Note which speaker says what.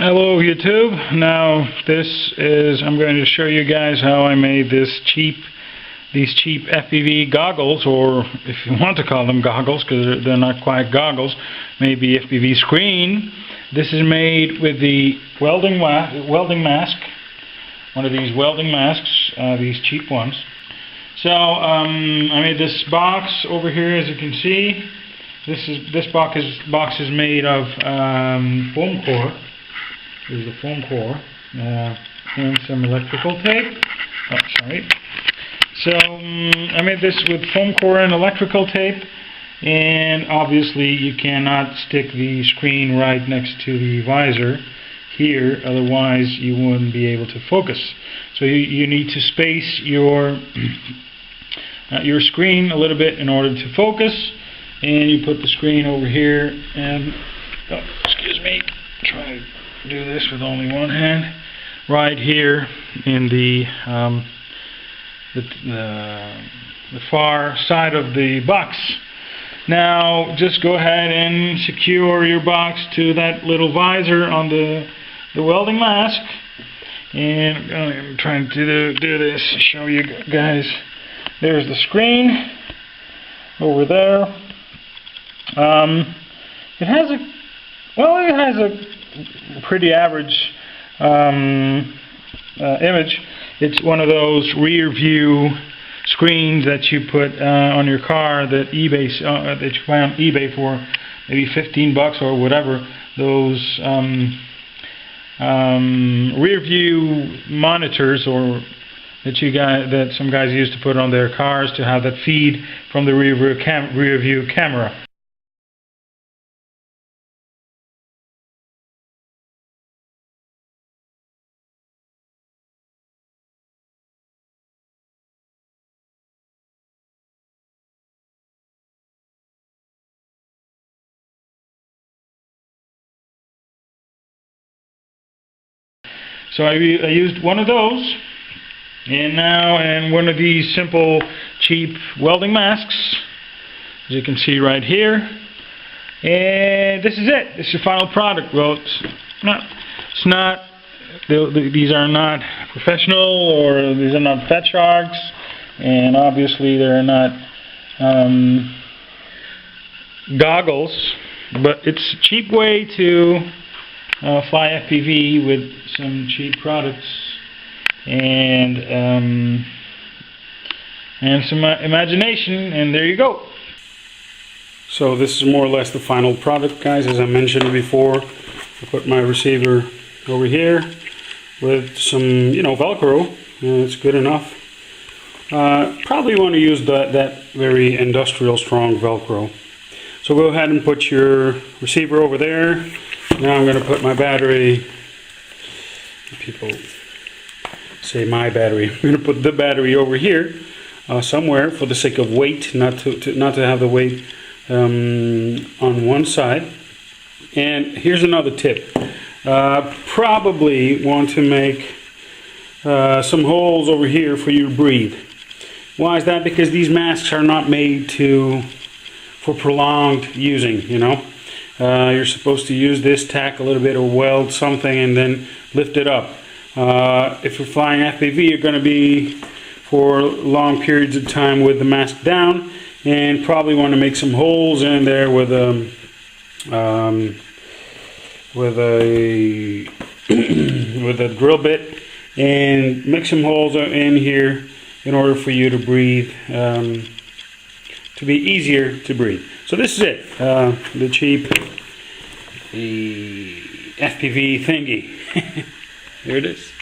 Speaker 1: Hello YouTube. Now I'm going to show you guys how I made these cheap FPV goggles, or if you want to call them goggles, because they're not quite goggles, maybe FPV screen. This is made with the welding mask, one of these welding masks, these cheap ones. So I made this box over here, as you can see. This box is made of foam core. This is the foam core and some electrical tape. Oh, sorry. So I made this with foam core and electrical tape, and obviously you cannot stick the screen right next to the visor here, otherwise you wouldn't be able to focus. So you need to space your screen a little bit in order to focus, and you put the screen over here and try to do this with only one hand, right here in the far side of the box. Now just go ahead and secure your box to that little visor on the welding mask, and I'm trying to do this to show you guys. There's the screen over there. It has a pretty average image. It's one of those rear view screens that you put on your car that you buy on eBay for maybe $15 or whatever. Those rear view monitors, or that some guys use to put on their cars to have that feed from the rear view camera. So I used one of those, and one of these simple, cheap welding masks, as you can see right here. And this is it. This is the final product. Well, these are not professional, or these are not fat sharks, and obviously they're not goggles. But it's a cheap way to fly FPV with some cheap products and some imagination, and there you go. So this is more or less the final product, guys. As I mentioned before, I put my receiver over here with some, Velcro. It's good enough. Probably want to use that very industrial strong Velcro. So go ahead and put your receiver over there. Now I'm going to put my battery. People say my battery. I'm going to put the battery over here somewhere for the sake of weight, not to have the weight on one side. And here's another tip. Probably want to make some holes over here for you to breathe. Why is that? Because these masks are not made for prolonged using, You're supposed to use this, tack a little bit, or weld something and then lift it up. If you're flying FPV, you're going to be for long periods of time with the mask down, and probably want to make some holes in there with a with a drill bit, and make some holes in here in order for you to breathe, to be easier to breathe. So this is it, the cheap FPV thingy. Here it is.